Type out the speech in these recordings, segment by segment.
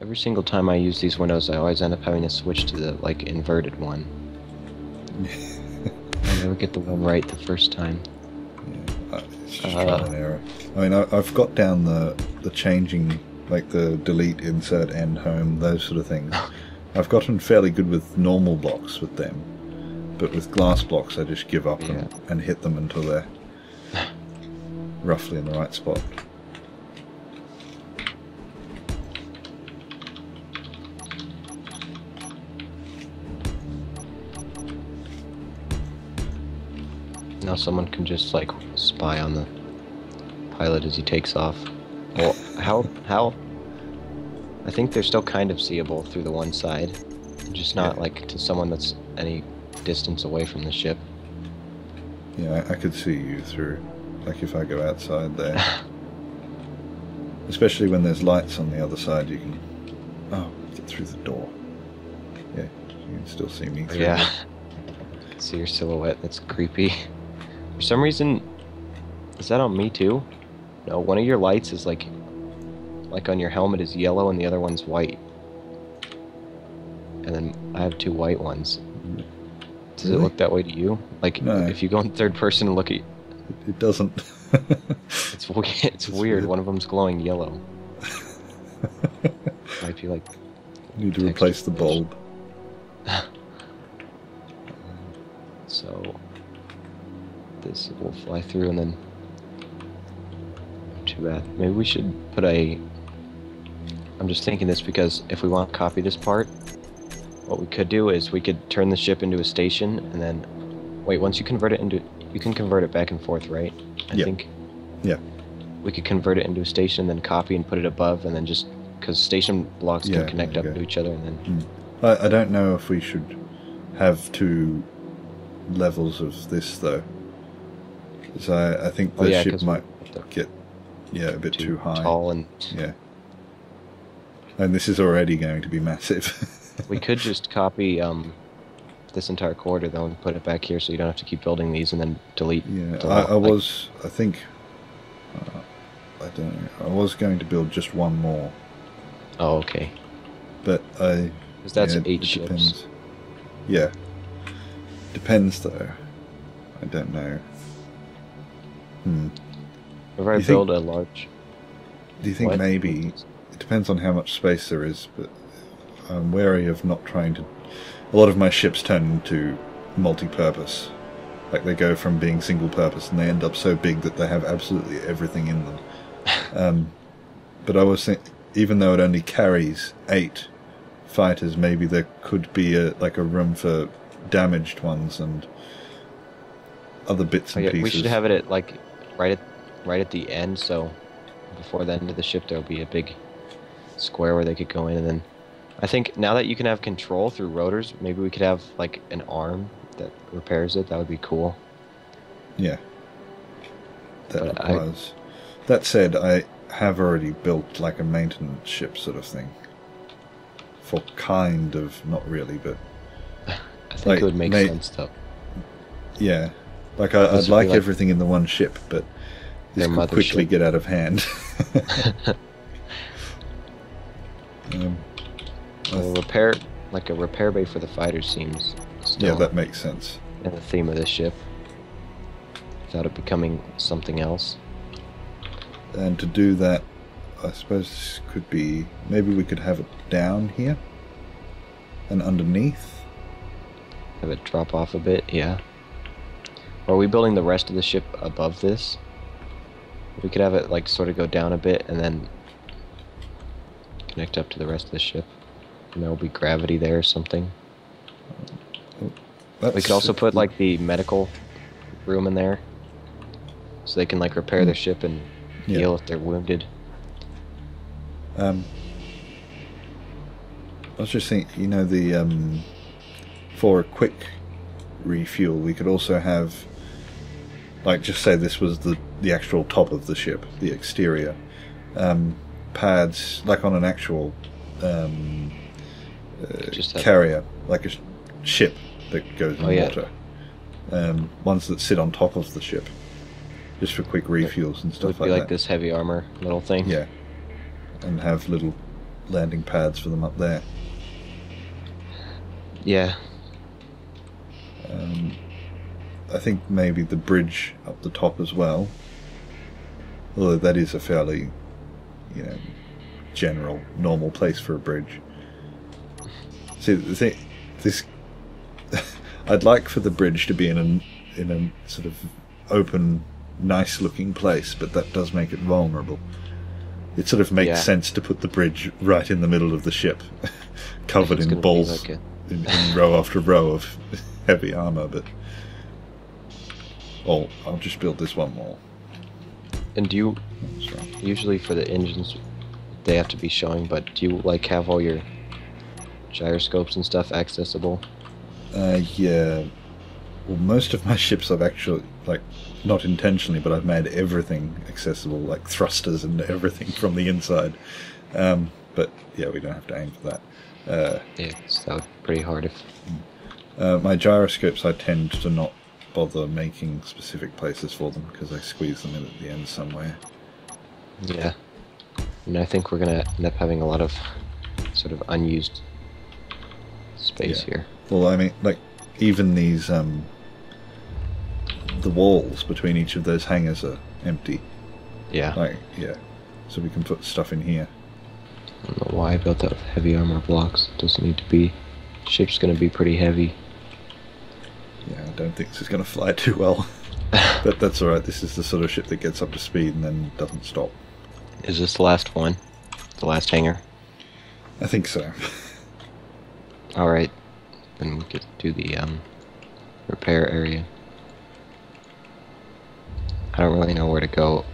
Every single time I use these windows, I always end up having to switch to the, like, inverted one. I never get the one right the first time. Yeah, it's just trial and error. I mean, I've got down the changing, like the delete, insert, end, home, those sort of things. I've gotten fairly good with normal blocks with them, but with glass blocks I just give up and hit them until they're roughly in the right spot. Now someone can just, like, spy on the pilot as he takes off. Well, how? I think they're still kind of seeable through the one side, just not, like, to someone that's any distance away from the ship. Yeah, I could see you through, like if I go outside there. Especially when there's lights on the other side, you can... Oh, get through the door. Yeah, you can still see me through. Yeah. See your silhouette, that's creepy. For some reason, is that on me too? No, one of your lights is like on your helmet is yellow and the other one's white. And then I have two white ones. Does it look that way to you? Like, no. If you go in third person and look at... It doesn't. It's weird. One of them's glowing yellow. Might be like... Need to replace the bulb. So... This will fly through and then... Too bad. Maybe we should put a... I'm just thinking this because if we want to copy this part, what we could do is we could turn the ship into a station and then... Wait, once you convert it into... You can convert it back and forth, right? I think. Yeah. We could convert it into a station, then copy and put it above, and then just... Because station blocks can connect up to each other, and then... I don't know if we should have two levels of this, though. Because I think the ship might get a bit too high. Tall and... Yeah. And this is already going to be massive. We could just copy this entire corridor, though, and put it back here so you don't have to keep building these and then delete. Yeah, I think... I don't know. I was going to build just one more. Oh, okay. But I... Because that's 8 ships. Depends. Yeah. Depends, though. I don't know. If I build a large... Do you think maybe... It depends on how much space there is, but I'm wary of not trying to... A lot of my ships turn into multi-purpose. Like, they go from being single-purpose, and they end up so big that they have absolutely everything in them. But I was thinking, even though it only carries 8 fighters, maybe there could be a room for damaged ones and other bits and pieces. We should have it at, like, right at the end, so before the end of the ship there'll be a big square where they could go in, and then I think now that you can have control through rotors, maybe we could have like an arm that repairs it. That would be cool. Yeah. That said, I have already built like a maintenance ship sort of thing. For kind of, not really, but I think it would make sense though. Yeah. Like I'd like everything in the one ship, but this could quickly get out of hand. A repair bay for the fighters seems still... Yeah, that makes sense. In the theme of this ship, without it becoming something else. And to do that, I suppose this could be... Maybe we could have it down here, and underneath. Have it drop off a bit, yeah. Or are we building the rest of the ship above this? We could have it like sort of go down a bit and then connect up to the rest of the ship. And there will be gravity there or something. We could also put like the medical room in there, so they can like repair their ship and heal if they're wounded. I was just thinking, you know, the for a quick refuel, we could also have, like, just say this was the actual top of the ship, the exterior, pads, like on an actual carrier, like a ship that goes in water. Ones that sit on top of the ship, just for quick refuels and stuff like that. Like this heavy armor little thing. Yeah, and have little landing pads for them up there. Yeah. I think maybe the bridge up the top as well. Although that is a fairly, general, normal place for a bridge. See, this I'd like for the bridge to be in a sort of open, nice-looking place, but that does make it vulnerable. It sort of makes sense to put the bridge right in the middle of the ship, covered in balls, in row after row of heavy armour, but... Oh, I'll just build this one more. And do you... Usually for the engines, they have to be showing, but do you, have all your gyroscopes and stuff accessible? Yeah. Well, most of my ships I've actually, not intentionally, but I've made everything accessible, like thrusters and everything from the inside. But, yeah, we don't have to aim for that. Yeah, that would be pretty hard if... my gyroscopes, I tend to not bother making specific places for them, because I squeeze them in at the end somewhere. Yeah. And I think we're going to end up having a lot of sort of unused space here. Well, I mean, even these, the walls between each of those hangars are empty. Yeah. So we can put stuff in here. I don't know why I built that with heavy armor blocks. It doesn't need to be. Ship's going to be pretty heavy. Yeah, I don't think this is going to fly too well. But that's alright, this is the sort of ship that gets up to speed and then doesn't stop. Is this the last one? The last hangar? I think so. Alright. Then we could do the repair area. I don't really know where to go,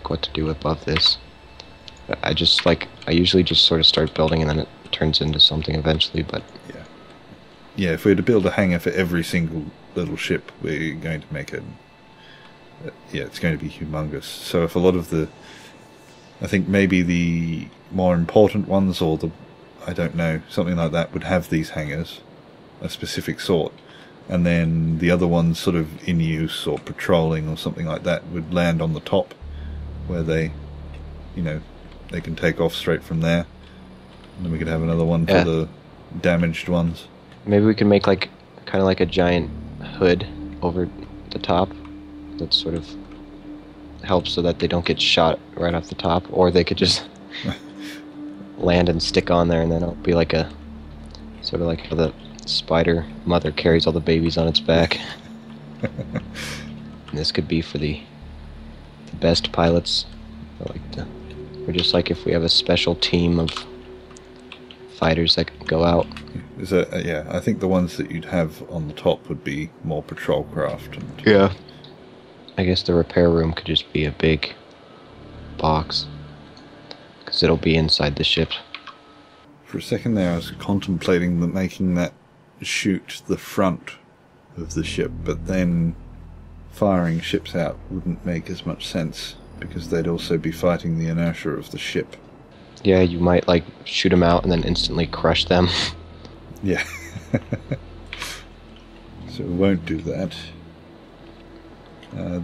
what to do above this. But I usually just sort of start building and then it turns into something eventually, but... Yeah, if we were to build a hangar for every single little ship, we're going to make it... it's going to be humongous. So if a lot of the... I think maybe the more important ones, or I don't know, something like that, would have these hangars, a specific sort. And then the other ones sort of in use or patrolling or something like that would land on the top, where they can take off straight from there. And then we could have another one for the damaged ones. Maybe we can make kind of like a giant hood over the top that sort of helps so that they don't get shot right off the top, or they could just land and stick on there, and then it'll be like a sort of like how the spider mother carries all the babies on its back. And this could be for the best pilots, or just if we have a special team of fighters that can go out. I think the ones that you'd have on the top would be more patrol craft. Yeah. I guess the repair room could just be a big box, because it'll be inside the ship. For a second there I was contemplating making that shoot the front of the ship, but then firing ships out wouldn't make as much sense, because they'd also be fighting the inertia of the ship. Yeah, you might shoot them out and then instantly crush them. Yeah. So we won't do that.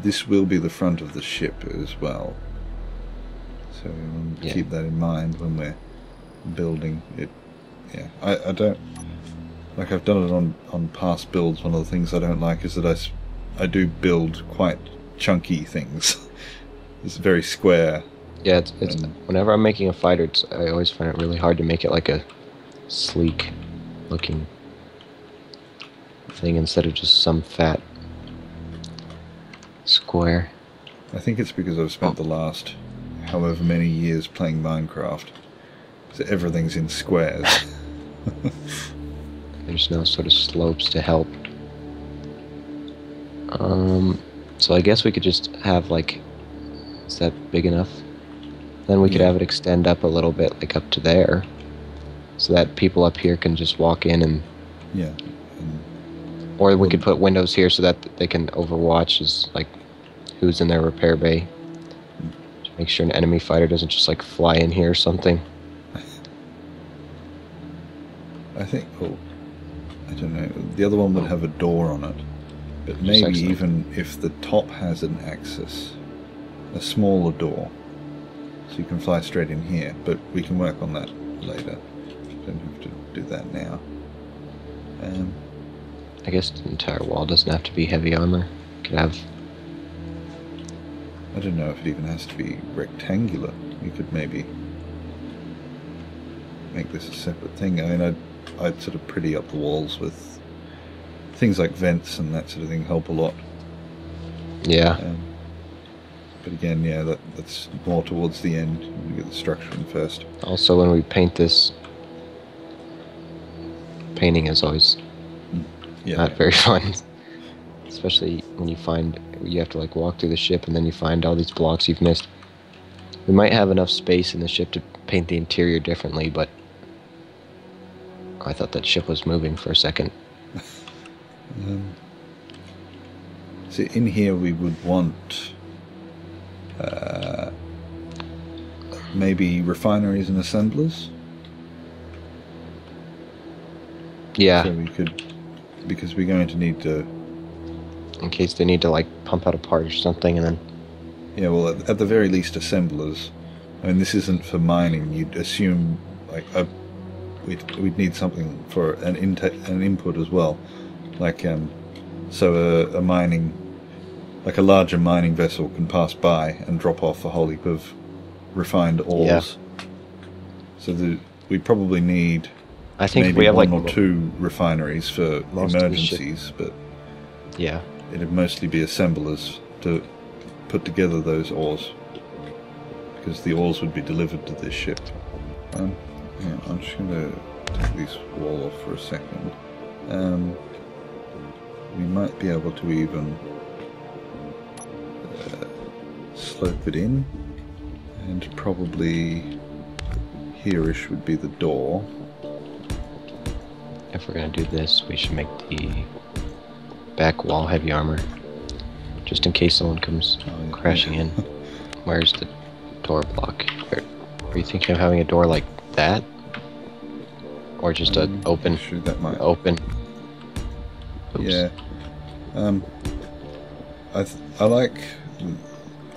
This will be the front of the ship as well. So we want to keep that in mind when we're building it. Yeah, I don't... I've done it on past builds. One of the things I don't like is that I do build quite chunky things. It's very square. Yeah, it's whenever I'm making a fighter, I always find it really hard to make it a sleek looking thing instead of just some fat square. I think it's because I've spent the last however many years playing Minecraft, so everything's in squares. There's no sort of slopes to help. So I guess we could just have is that big enough? Then we could have it extend up a little bit, up to there, so that people up here can just walk in and... Yeah. Or we could put windows here so that they can overwatch who's in their repair bay. To make sure an enemy fighter doesn't just fly in here or something. I think... I don't know. The other one would have a door on it. But maybe even if the top has an access, a smaller door, so you can fly straight in here. But we can work on that later. Don't have to do that now. I guess the entire wall doesn't have to be heavy armor. It could have... I don't know if it even has to be rectangular. You could maybe make this a separate thing. I mean, I'd sort of pretty up the walls with things like vents and that sort of thing. Help a lot. Yeah. But again, yeah, that's more towards the end. You get the structure in first. Also, when we paint this, painting is always not very fun. Especially when you have to like walk through the ship and then you find all these blocks you've missed. We might have enough space in the ship to paint the interior differently, but I thought that ship was moving for a second. So in here we would want maybe refineries and assemblers. Yeah. So we could, because we're going to need to, in case they need to like pump out a part or something, and then... Yeah, well, at the very least, assemblers. I mean, this isn't for mining. You'd assume like we'd need something for an input as well, like so a mining, like a larger mining vessel can pass by and drop off a whole heap of refined ores. Yeah. So we probably need, I think maybe we have one like or two refineries for emergencies, but yeah, it'd mostly be assemblers to put together those ores, because the ores would be delivered to this ship. Yeah, I'm just going to take this wall off for a second. We might be able to even slope it in, and probably here-ish would be the door. If we're going to do this, we should make the back wall heavy armor, just in case someone comes crashing in. Where's the door block? Are you thinking of having a door like that? Or just an open? Sure, that might open. Oops. Yeah. I like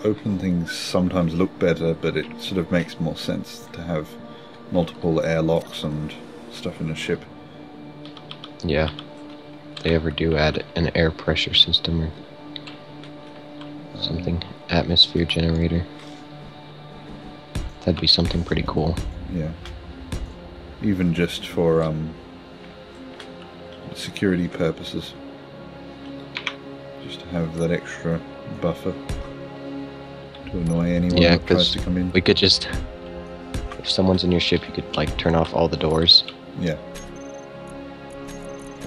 open things. Sometimes look better, but it sort of makes more sense to have multiple airlocks and stuff in a ship. Yeah. If they ever do add an air pressure system or something, atmosphere generator, that'd be something pretty cool. Yeah. Even just for security purposes, just to have that extra buffer to annoy anyone that tries to come in. We could just, if someone's in your ship, you could like turn off all the doors. Yeah.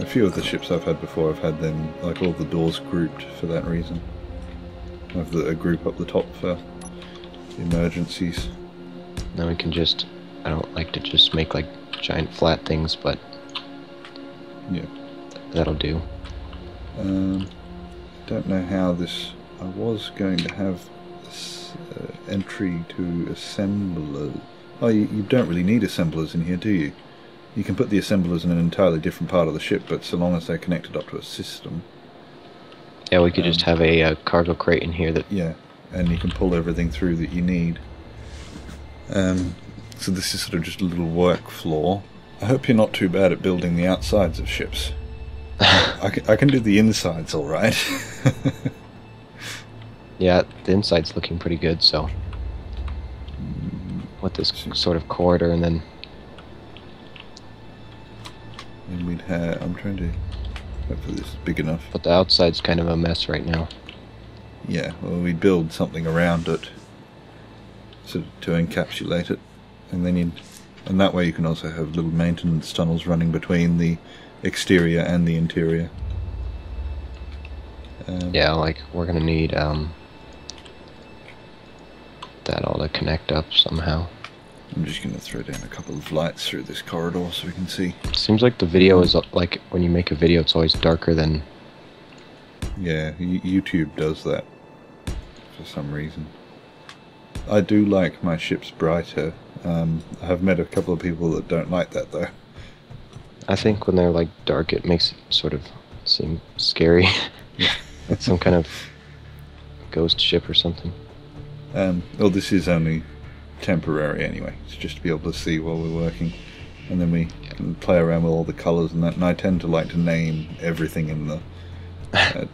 A few of the ships I've had before, I've had them like all the doors grouped for that reason. I have a group up the top for emergencies. Then we can just, I don't like to just make like giant flat things, but yeah, that'll do. Don't know how this. I was going to have this entry to assemblers. Oh, you don't really need assemblers in here, do you? You can put the assemblers in an entirely different part of the ship, but so long as they're connected up to a system. Yeah, we could just have a cargo crate in here that... Yeah, and you can pull everything through that you need. So this is sort of just a little work floor. I hope you're not too bad at building the outsides of ships. I can do the insides all right. Yeah, the inside's looking pretty good, so... With this sort of corridor, and then... And we'd have... I'm trying to... Hopefully this is big enough. But the outside's kind of a mess right now. Yeah, well, we'd build something around it to encapsulate it, and then and that way you can also have little maintenance tunnels running between the exterior and the interior. Yeah, like we're gonna need that all to connect up somehow. I'm just gonna throw down a couple of lights through this corridor so we can see. Seems like the video is like when you make a video, it's always darker than. Yeah, YouTube does that for some reason. I do like my ships brighter. I have met a couple of people that don't like that though. I think when they're like dark, it makes it sort of seem scary. Yeah. Like some kind of ghost ship or something. Well, this is only temporary anyway. It's just to be able to see while we're working. And then we can play around with all the colours and that. And I tend to like to name everything in the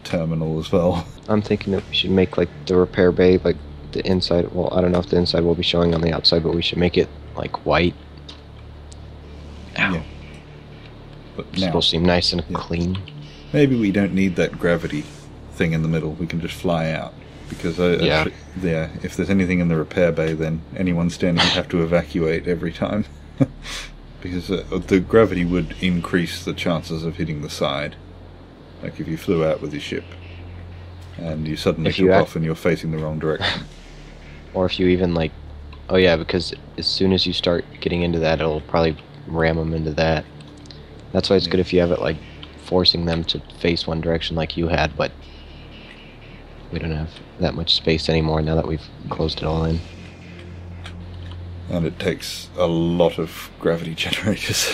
terminal as well. I'm thinking that we should make like the repair bay, like the inside. Well, I don't know if the inside will be showing on the outside, but we should make it like white. Ow. Yeah. But It's supposed to seem nice and clean. Maybe we don't need that gravity thing in the middle. We can just fly out. Because if there's anything in the repair bay, then anyone standing would have to evacuate every time. Because the gravity would increase the chances of hitting the side. Like if you flew out with your ship and you suddenly took off and you're facing the wrong direction. Or if you even like... Oh yeah, because as soon as you start getting into that, it'll probably ram them into that. That's why it's good if you have it like forcing them to face one direction like you had, but we don't have that much space anymore now that we've closed it all in. And it takes a lot of gravity generators.